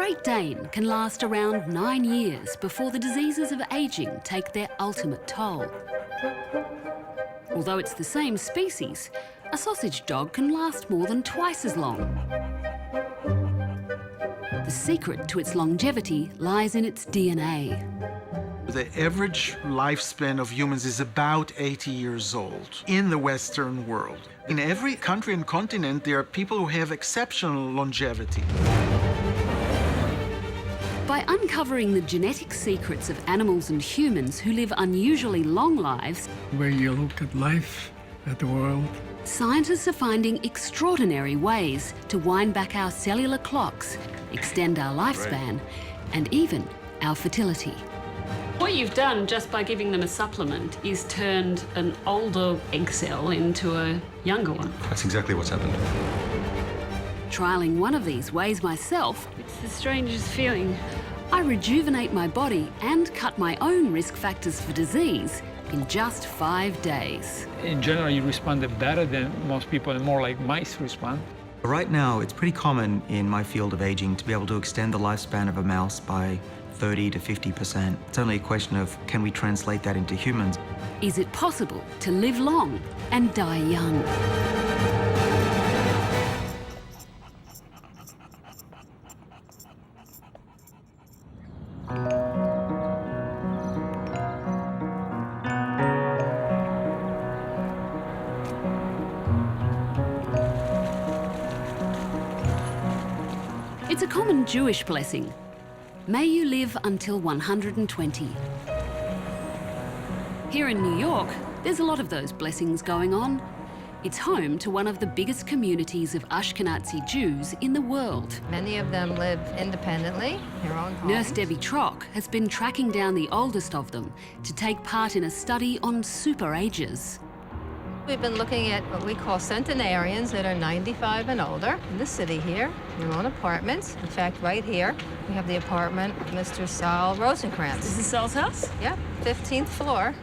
Great Dane can last around 9 years before the diseases of ageing take their ultimate toll. Although it's the same species, a sausage dog can last more than twice as long. The secret to its longevity lies in its DNA. The average lifespan of humans is about 80 years old in the Western world. In every country and continent, there are people who have exceptional longevity. By uncovering the genetic secrets of animals and humans who live unusually long lives, Where you look at life, at the world, scientists are finding extraordinary ways to wind back our cellular clocks, extend our lifespan, and even our fertility. What you've done just by giving them a supplement is turned an older egg cell into a younger one. That's exactly what's happened. Trialling one of these ways myself, It's the strangest feeling. I rejuvenate my body and cut my own risk factors for disease in just 5 days. In general, you responded better than most people and more like mice respond. Right now, it's pretty common in my field of aging to be able to extend the lifespan of a mouse by 30 to 50%. It's only a question of can we translate that into humans? Is it possible to live long and die young? It's a common Jewish blessing. May you live until 120. Here in New York, there's a lot of those blessings going on. It's home to one of the biggest communities of Ashkenazi Jews in the world. Many of them live independently, their own homes. Nurse Debbie Trock has been tracking down the oldest of them to take part in a study on super ages. We've been looking at what we call centenarians that are 95 and older in the city here, their own apartments. In fact, right here, we have the apartment of Mr. Saul Rosenkrantz. Is this Sal's house? Yep, 15th floor.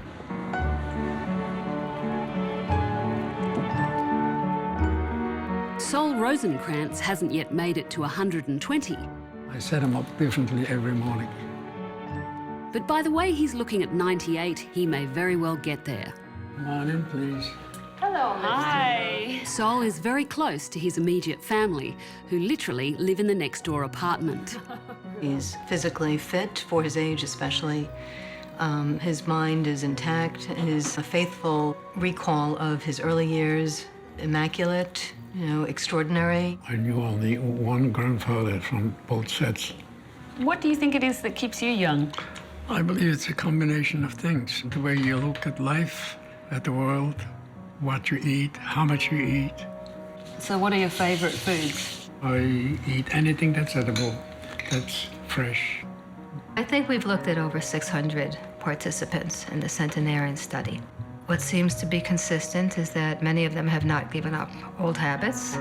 Sol Rosenkrantz hasn't yet made it to 120. I set them up differently every morning. But by the way he's looking at 98, he may very well get there. Come on in, please. Hello, Hi. Sol is very close to his immediate family, who literally live in the next-door apartment. He's physically fit for his age, especially. His mind is intact. His faithful recall of his early years, immaculate, extraordinary. I knew only one grandfather from both sets. What do you think it is that keeps you young? I believe it's a combination of things. The way you look at life, at the world, what you eat, how much you eat. So what are your favorite foods? I eat anything that's edible, that's fresh. I think we've looked at over 600 participants in the centenarian study. What seems to be consistent is that many of them have not given up old habits.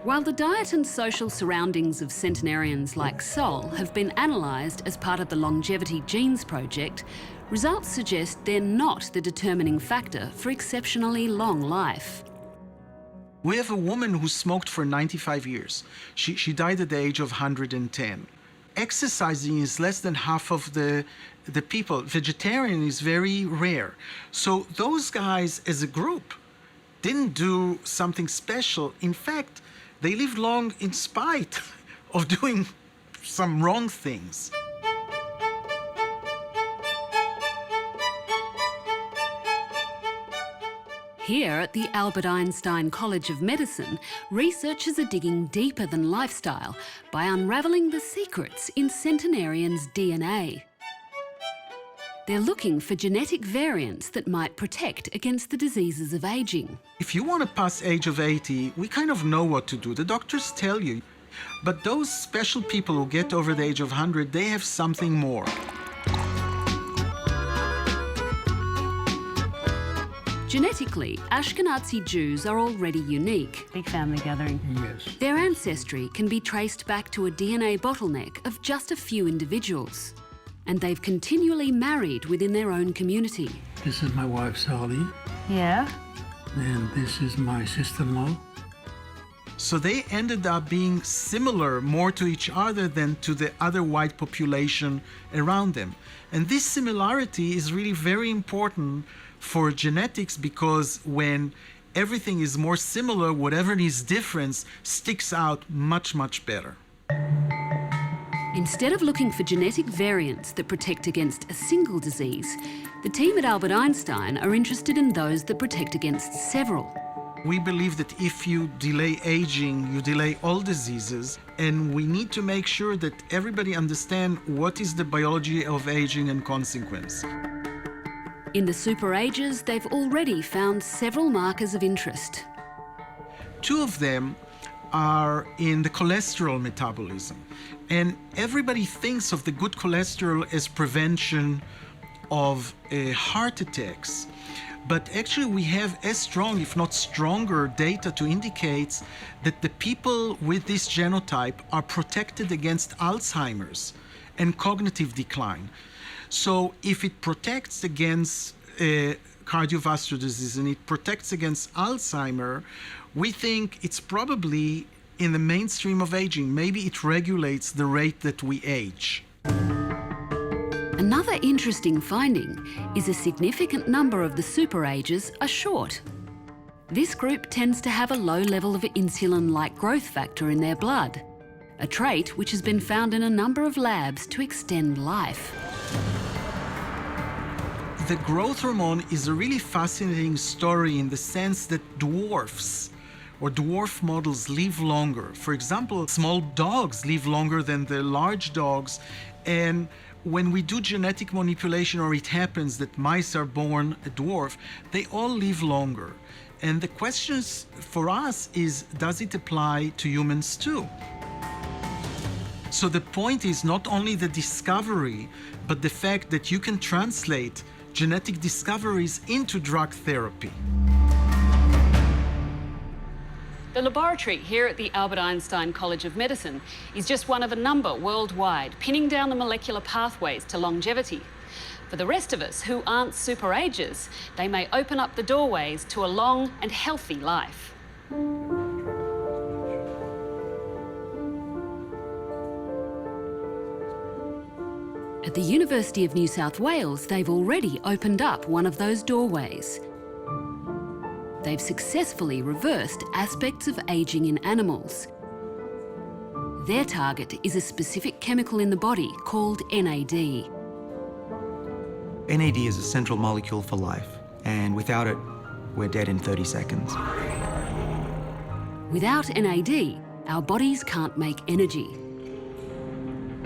While the diet and social surroundings of centenarians like Sol have been analysed as part of the Longevity Genes Project, results suggest they're not the determining factor for exceptionally long life. We have a woman who smoked for 95 years. She died at the age of 110. Exercising is less than half of the people. Vegetarian is very rare. So those guys as a group didn't do something special. In fact, they lived long in spite of doing some wrong things. Here at the Albert Einstein College of Medicine, researchers are digging deeper than lifestyle by unravelling the secrets in centenarians' DNA. They're looking for genetic variants that might protect against the diseases of ageing. If you want to pass age of 80, we kind of know what to do. The doctors tell you. But those special people who get over the age of 100, they have something more. Genetically, Ashkenazi Jews are already unique. Big family gathering. Yes. Their ancestry can be traced back to a DNA bottleneck of just a few individuals. And they've continually married within their own community. This is my wife, Sally, Yeah? and this is my sister-in-law. So they ended up being similar more to each other than to the other white population around them. And this similarity is really very important for genetics, because when everything is more similar, whatever is different sticks out much, much better. Instead of looking for genetic variants that protect against a single disease, the team at Albert Einstein are interested in those that protect against several. We believe that if you delay aging, you delay all diseases, and we need to make sure that everybody understands what is the biology of aging and consequence. In the super ages, they've already found several markers of interest. Two of them are in the cholesterol metabolism. And everybody thinks of the good cholesterol as prevention of heart attacks. But actually we have as strong, if not stronger, data to indicate that the people with this genotype are protected against Alzheimer's and cognitive decline. So if it protects against cardiovascular disease and it protects against Alzheimer, we think it's probably in the mainstream of aging. Maybe it regulates the rate that we age. Another interesting finding is a significant number of the super ages are short. This group tends to have a low level of insulin-like growth factor in their blood, a trait which has been found in a number of labs to extend life. The growth hormone is a really fascinating story in the sense that dwarfs or dwarf models live longer. For example, small dogs live longer than the large dogs, and when we do genetic manipulation, or it happens that mice are born a dwarf, they all live longer. And the question for us is, does it apply to humans too? So the point is not only the discovery, but the fact that you can translate genetic discoveries into drug therapy. The laboratory here at the Albert Einstein College of Medicine is just one of a number worldwide, pinning down the molecular pathways to longevity. For the rest of us who aren't super agers, they may open up the doorways to a long and healthy life. At the University of New South Wales, they've already opened up one of those doorways. They've successfully reversed aspects of aging in animals. Their target is a specific chemical in the body called NAD. NAD is a central molecule for life, and without it, we're dead in 30 seconds. Without NAD, our bodies can't make energy.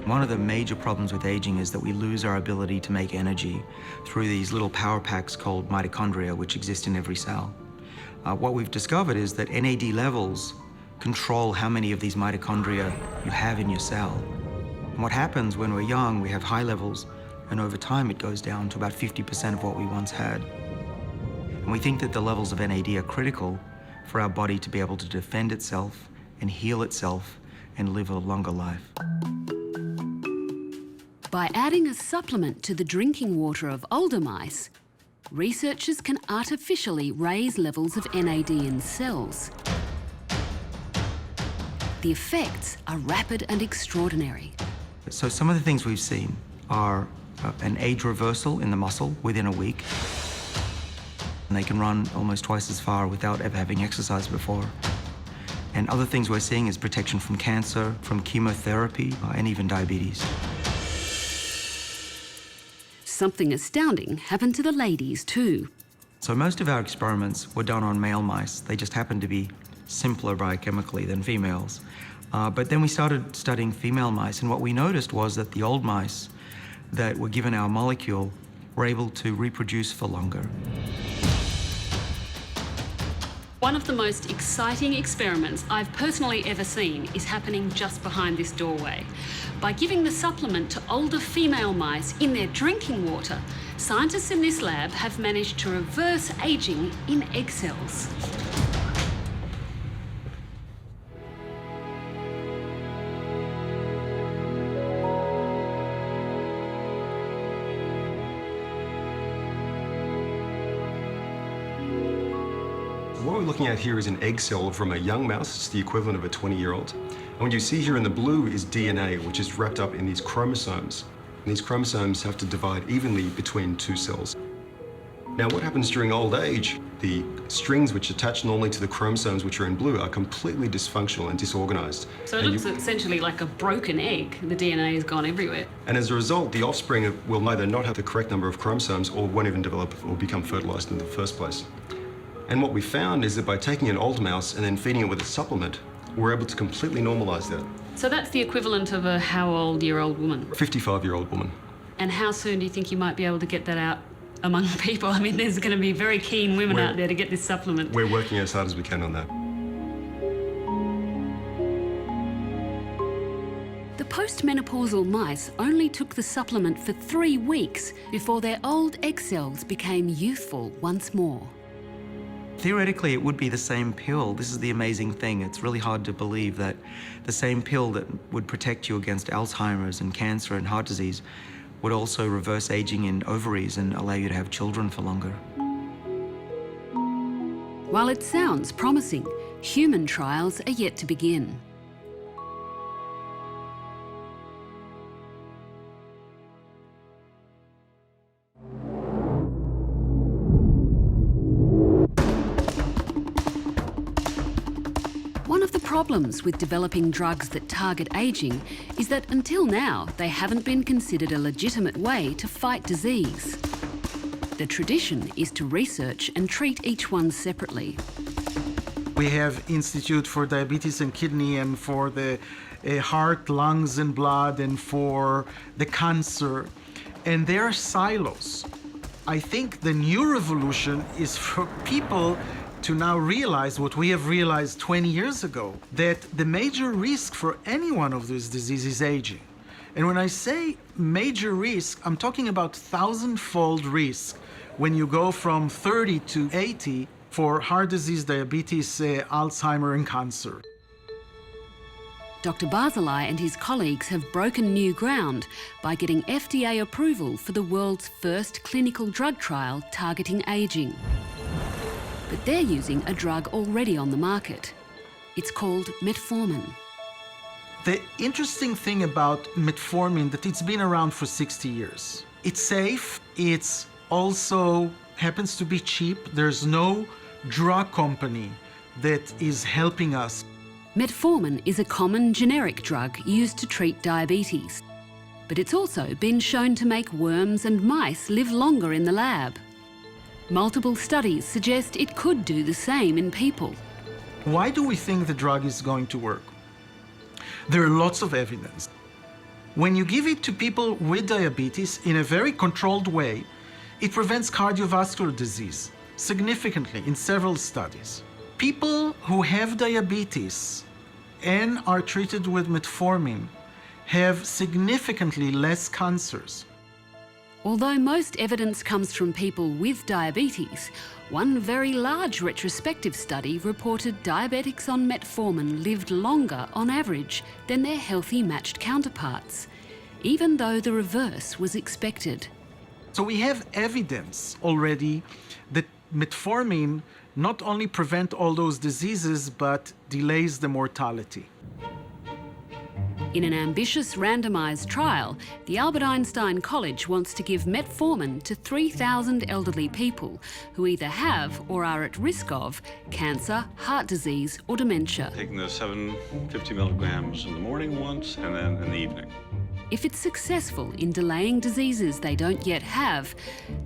One of the major problems with aging is that we lose our ability to make energy through these little power packs called mitochondria, which exist in every cell. What we've discovered is that NAD levels control how many of these mitochondria you have in your cell. And what happens when we're young, we have high levels, and over time it goes down to about 50% of what we once had. And we think that the levels of NAD are critical for our body to be able to defend itself and heal itself and live a longer life. By adding a supplement to the drinking water of older mice, researchers can artificially raise levels of NAD in cells. The effects are rapid and extraordinary. So some of the things we've seen are an age reversal in the muscle within a week. And they can run almost twice as far without ever having exercised before. And other things we're seeing is protection from cancer, from chemotherapy, and even diabetes. Something astounding happened to the ladies too. So most of our experiments were done on male mice. They just happened to be simpler biochemically than females. But then we started studying female mice, and what we noticed was that the old mice that were given our molecule were able to reproduce for longer. One of the most exciting experiments I've personally ever seen is happening just behind this doorway. By giving the supplement to older female mice in their drinking water, scientists in this lab have managed to reverse aging in egg cells. Whoa. what we're looking at here is an egg cell from a young mouse. It's the equivalent of a 20-year-old. And what you see here in the blue is DNA, which is wrapped up in these chromosomes. And these chromosomes have to divide evenly between two cells. Now, what happens during old age? The strings which attach normally to the chromosomes, which are in blue, are completely dysfunctional and disorganized. So it looks essentially like a broken egg. The DNA has gone everywhere. And as a result, the offspring will either not have the correct number of chromosomes or won't even develop or become fertilized in the first place. And what we found is that by taking an old mouse and then feeding it with a supplement, we're able to completely normalize that. So that's the equivalent of a how old-year-old woman? 55-year-old woman. And how soon do you think you might be able to get that out among people? I mean, there's going to be very keen women out there to get this supplement. We're working as hard as we can on that. The postmenopausal mice only took the supplement for 3 weeks before their old egg cells became youthful once more. Theoretically, it would be the same pill. This is the amazing thing. It's really hard to believe that the same pill that would protect you against Alzheimer's and cancer and heart disease would also reverse aging in ovaries and allow you to have children for longer. While it sounds promising, human trials are yet to begin. One of the problems with developing drugs that target aging is that until now they haven't been considered a legitimate way to fight disease. The tradition is to research and treat each one separately. We have Institute for Diabetes and Kidney, and for the heart, lungs and blood, and for the cancer. And there are silos. I think the new revolution is for people to now realize what we have realized 20 years ago, that the major risk for any one of these diseases is aging. And when I say major risk, I'm talking about 1,000-fold risk when you go from 30 to 80 for heart disease, diabetes, Alzheimer, and cancer. Dr. Barzilai and his colleagues have broken new ground by getting FDA approval for the world's first clinical drug trial targeting aging. But they're using a drug already on the market. It's called metformin. The interesting thing about metformin that it's been around for 60 years. It's safe, it's also happens to be cheap. There's no drug company that is helping us. Metformin is a common generic drug used to treat diabetes. But it's also been shown to make worms and mice live longer in the lab. Multiple studies suggest it could do the same in people. Why do we think the drug is going to work? There are lots of evidence. When you give it to people with diabetes in a very controlled way, it prevents cardiovascular disease significantly in several studies. People who have diabetes and are treated with metformin have significantly less cancers. Although most evidence comes from people with diabetes, one very large retrospective study reported diabetics on metformin lived longer on average than their healthy matched counterparts, even though the reverse was expected. So we have evidence already that metformin not only prevents all those diseases, but delays the mortality. In an ambitious randomised trial, the Albert Einstein College wants to give metformin to 3,000 elderly people who either have or are at risk of cancer, heart disease or dementia. Taking the 750 milligrams in the morning once and then in the evening. If it's successful in delaying diseases they don't yet have,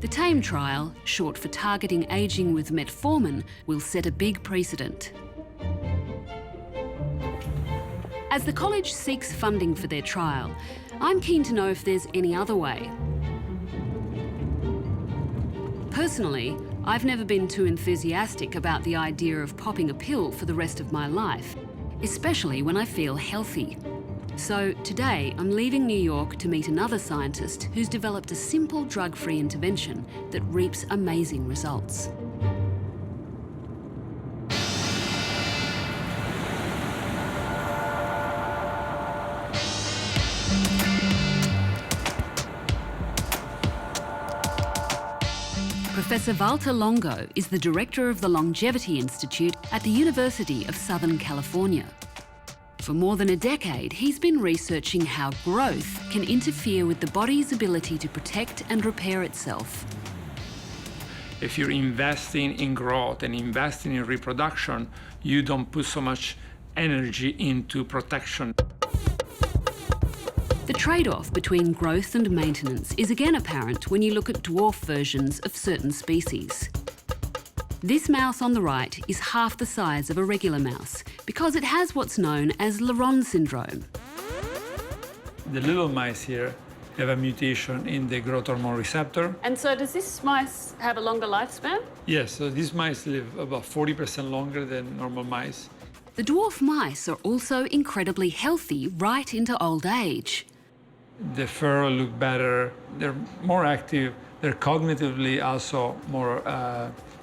the TAME trial, short for targeting ageing with metformin, will set a big precedent. As the college seeks funding for their trial, I'm keen to know if there's any other way. Personally, I've never been too enthusiastic about the idea of popping a pill for the rest of my life, especially when I feel healthy. So today, I'm leaving New York to meet another scientist who's developed a simple drug-free intervention that reaps amazing results. Professor Walter Longo is the director of the Longevity Institute at the University of Southern California. For more than a decade, he's been researching how growth can interfere with the body's ability to protect and repair itself. If you're investing in growth and investing in reproduction, you don't put so much energy into protection. The trade-off between growth and maintenance is again apparent when you look at dwarf versions of certain species. This mouse on the right is half the size of a regular mouse because it has what's known as Laron syndrome. The little mice here have a mutation in the growth hormone receptor. And so does this mice have a longer lifespan? Yes, so these mice live about 40% longer than normal mice. The dwarf mice are also incredibly healthy right into old age. The fur look better, they're more active, they're cognitively also more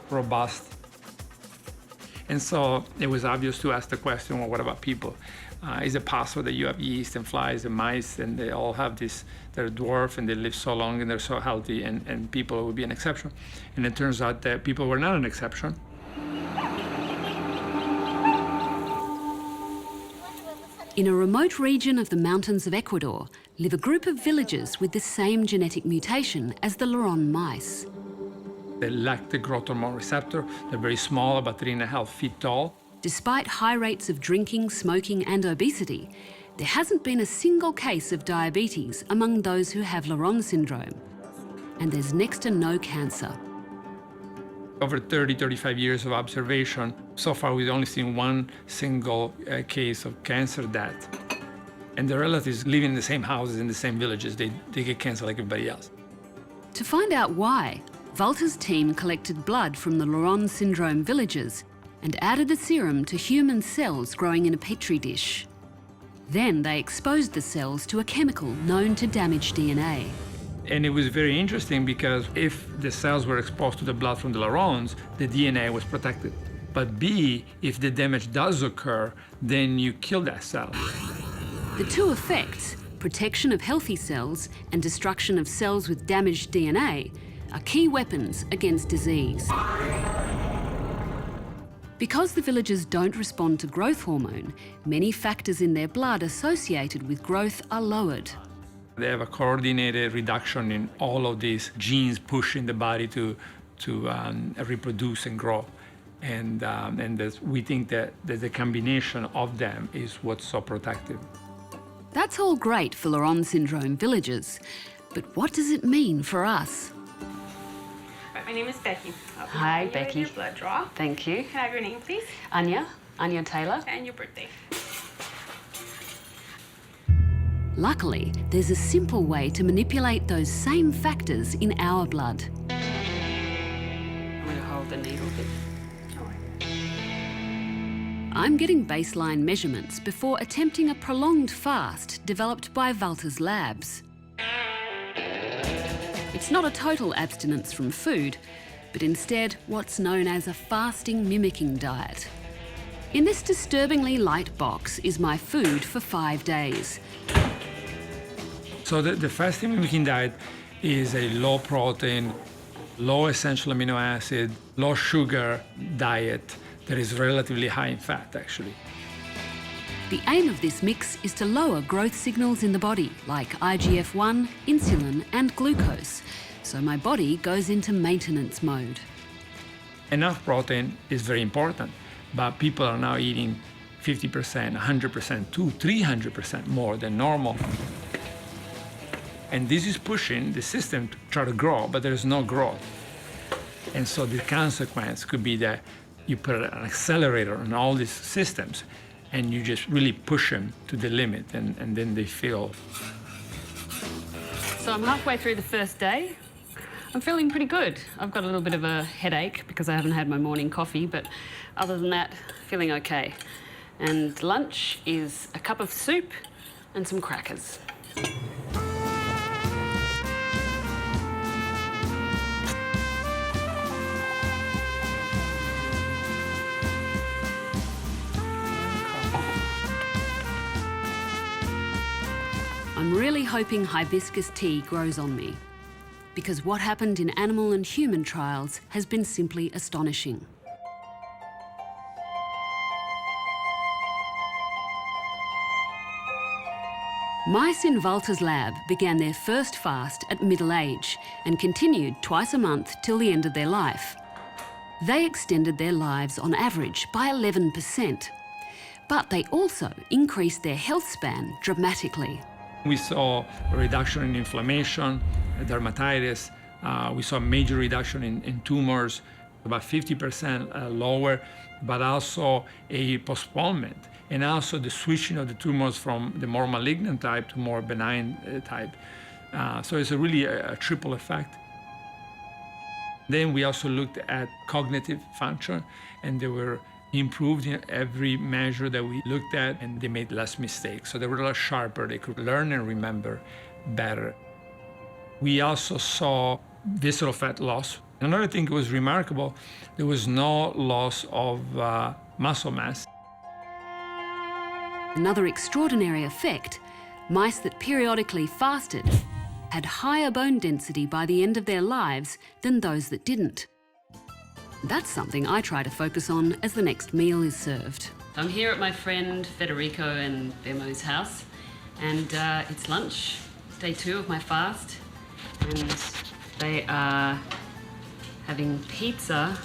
robust. And so it was obvious to ask the question, well, what about people? Is it possible that you have yeast and flies and mice and they all have this, they're dwarf and they live so long and they're so healthy and people would be an exception? And it turns out that people were not an exception. In a remote region of the mountains of Ecuador live a group of villagers with the same genetic mutation as the Laron mice. They lack the growth hormone receptor. They're very small, about 3.5 feet tall. Despite high rates of drinking, smoking and obesity, there hasn't been a single case of diabetes among those who have Laron syndrome. And there's next to no cancer. Over 30, 35 years of observation, so far we've only seen one single case of cancer death. And the relatives live in the same houses, in the same villages. They get cancer like everybody else. To find out why, Walter's team collected blood from the Laron syndrome villagers and added the serum to human cells growing in a petri dish. Then they exposed the cells to a chemical known to damage DNA. And it was very interesting because if the cells were exposed to the blood from the Larons, the DNA was protected. But B, if the damage does occur, then you kill that cell. The two effects, protection of healthy cells and destruction of cells with damaged DNA, are key weapons against disease. Because the villagers don't respond to growth hormone, many factors in their blood associated with growth are lowered. They have a coordinated reduction in all of these genes pushing the body to reproduce and grow. And we think that the combination of them is what's so protective. That's all great for Laron syndrome villagers, but what does it mean for us? My name is Becky. Hi, Becky. Your blood draw. Thank you. Can I have your name, please? Anya Taylor. And your birthday. Luckily, there's a simple way to manipulate those same factors in our blood. I'm going to hold the needle a bit. I'm getting baseline measurements before attempting a prolonged fast developed by Walter's labs. It's not a total abstinence from food, but instead what's known as a fasting-mimicking diet. In this disturbingly light box is my food for 5 days. So the fasting-mimicking diet is a low-protein, low essential amino acid, low sugar diet that is relatively high in fat, actually. The aim of this mix is to lower growth signals in the body, like IGF-1, insulin and glucose, so my body goes into maintenance mode. Enough protein is very important, but people are now eating 50%, 100%, 200-300% more than normal. And this is pushing the system to try to grow, but there's no growth. And so the consequence could be that you put an accelerator on all these systems and you just really push them to the limit and then they fail. So I'm halfway through the first day. I'm feeling pretty good. I've got a little bit of a headache because I haven't had my morning coffee, but other than that, feeling okay. And lunch is a cup of soup and some crackers. I'm really hoping hibiscus tea grows on me. because what happened in animal and human trials has been simply astonishing. Mice in Walter's lab began their first fast at middle age and continued twice a month till the end of their life. They extended their lives on average by 11%, but they also increased their health span dramatically. We saw a reduction in inflammation, dermatitis. We saw a major reduction in tumors, about 50% lower, but also a postponement, and also the switching of the tumors from the more malignant type to more benign type. So it's really a triple effect. Then we also looked at cognitive function, and they were improved in every measure that we looked at, and they made less mistakes. So they were a lot sharper. They could learn and remember better. We also saw visceral fat loss. Another thing that was remarkable, there was no loss of muscle mass. Another extraordinary effect, mice that periodically fasted had higher bone density by the end of their lives than those that didn't. That's something I try to focus on as the next meal is served. I'm here at my friend Federico and Bemo's house, and it's lunch, day 2 of my fast, and they are having pizza,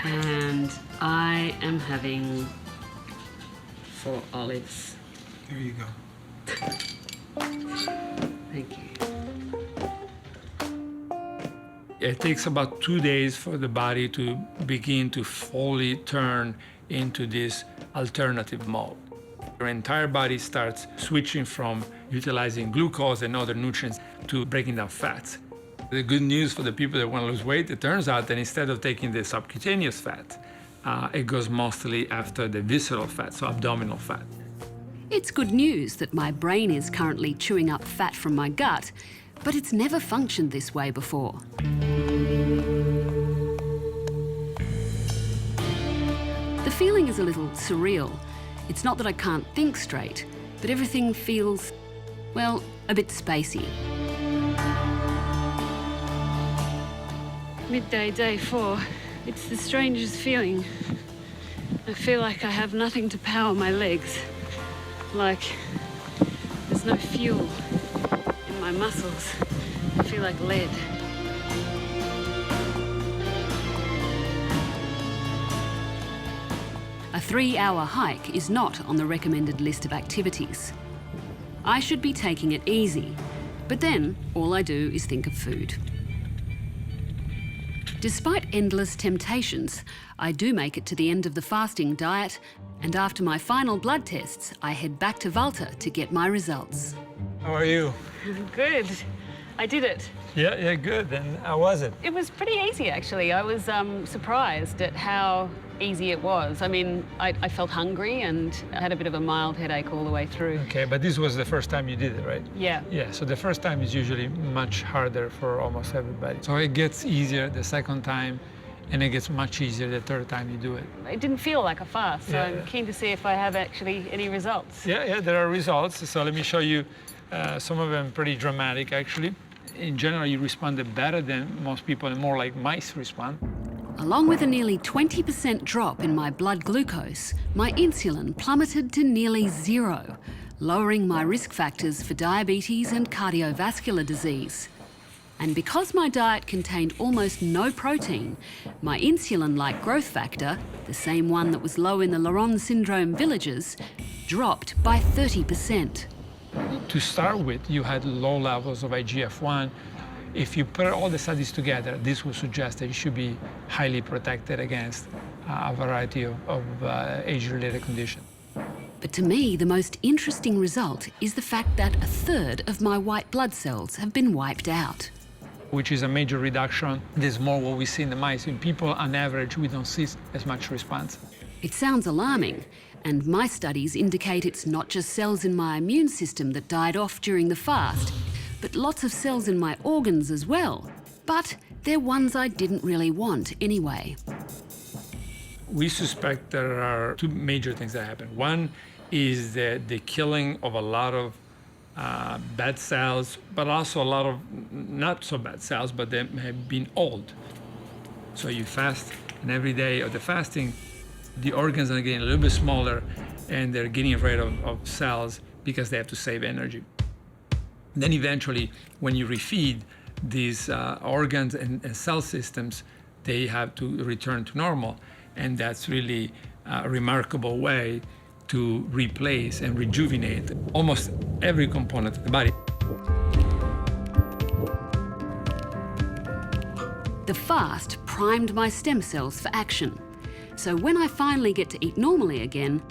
and I am having 4 olives. There you go. Thank you. It takes about 2 days for the body to begin to fully turn into this alternative mode. Your entire body starts switching from utilizing glucose and other nutrients to breaking down fats. The good news for the people that want to lose weight, it turns out that instead of taking the subcutaneous fat, it goes mostly after the visceral fat, so abdominal fat. It's good news that my brain is currently chewing up fat from my gut, but it's never functioned this way before. The feeling is a little surreal. It's not that I can't think straight, but everything feels, well, a bit spacey. Midday, day 4. It's the strangest feeling. I feel like I have nothing to power my legs. Like there's no fuel in my muscles. I feel like lead. A 3-hour hike is not on the recommended list of activities. I should be taking it easy, but then all I do is think of food. Despite endless temptations, I do make it to the end of the fasting diet, and after my final blood tests, I head back to Walter to get my results. How are you? Good. I did it. Yeah, good. And how was it? It was pretty easy, actually. I was surprised at how easy it was. I mean, I felt hungry and I had a bit of a mild headache all the way through. Okay, but this was the first time you did it, right? Yeah. Yeah, so the first time is usually much harder for almost everybody. So it gets easier the second time, and it gets much easier the third time you do it. It didn't feel like a fast, so Yeah, I'm keen to see if I have actually any results. Yeah, there are results. So let me show you some of them pretty dramatic, actually. In general, you responded better than most people, and more like mice respond. Along with a nearly 20% drop in my blood glucose, my insulin plummeted to nearly 0, lowering my risk factors for diabetes and cardiovascular disease. And because my diet contained almost no protein, my insulin-like growth factor, the same one that was low in the Laron syndrome villages, dropped by 30%. To start with, you had low levels of IGF-1. If you put all the studies together, this would suggest that you should be highly protected against a variety of age-related conditions. But to me, the most interesting result is the fact that 1/3 of my white blood cells have been wiped out. Which is a major reduction. There's more what we see in the mice. In people, on average, we don't see as much response. It sounds alarming, and my studies indicate it's not just cells in my immune system that died off during the fast, but lots of cells in my organs as well. But they're ones I didn't really want anyway. We suspect there are 2 major things that happen. One is the killing of a lot of bad cells, but also a lot of not so bad cells, but they have been old. So you fast, and every day of the fasting, the organs are getting a little bit smaller, and they're getting rid of cells because they have to save energy. Then eventually, when you refeed, these organs and cell systems, they have to return to normal. And that's really a remarkable way to replace and rejuvenate almost every component of the body. The fast primed my stem cells for action. So when I finally get to eat normally again,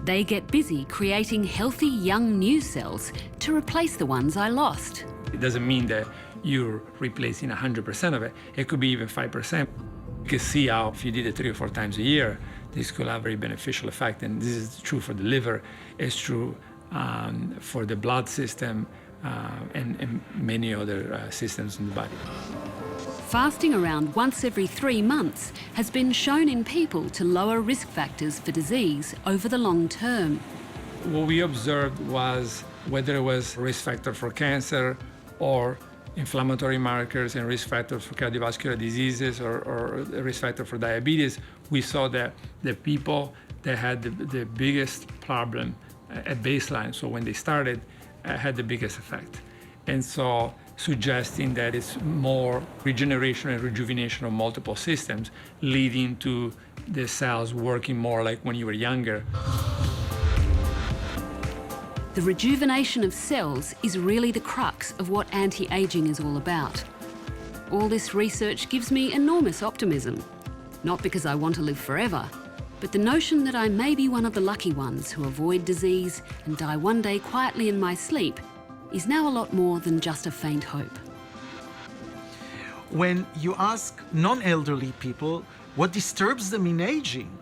they get busy creating healthy young new cells to replace the ones I lost. It doesn't mean that you're replacing 100% of it. It could be even 5%. You can see how if you did it 3 or 4 times a year, this could have a very beneficial effect. And this is true for the liver, it's true for the blood system, and many other systems in the body. Fasting around once every 3 months has been shown in people to lower risk factors for disease over the long term. What we observed was whether it was a risk factor for cancer or inflammatory markers and risk factors for cardiovascular diseases or a risk factor for diabetes, we saw that the people that had the biggest problem at baseline, so when they started, had the biggest effect. And so suggesting that it's more regeneration and rejuvenation of multiple systems, leading to the cells working more like when you were younger. The rejuvenation of cells is really the crux of what anti-aging is all about. All this research gives me enormous optimism. Not because I want to live forever, but the notion that I may be one of the lucky ones who avoid disease and die one day quietly in my sleep is now a lot more than just a faint hope. When you ask non-elderly people what disturbs them in aging,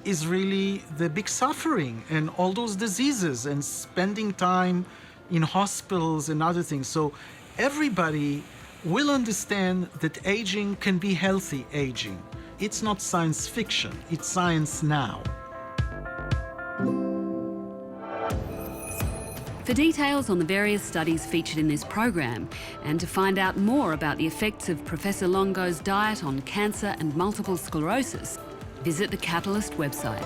is really the big suffering and all those diseases and spending time in hospitals and other things. So everybody will understand that aging can be healthy aging. It's not science fiction, it's science now. For details on the various studies featured in this program, and to find out more about the effects of Professor Longo's diet on cancer and multiple sclerosis, visit the Catalyst website.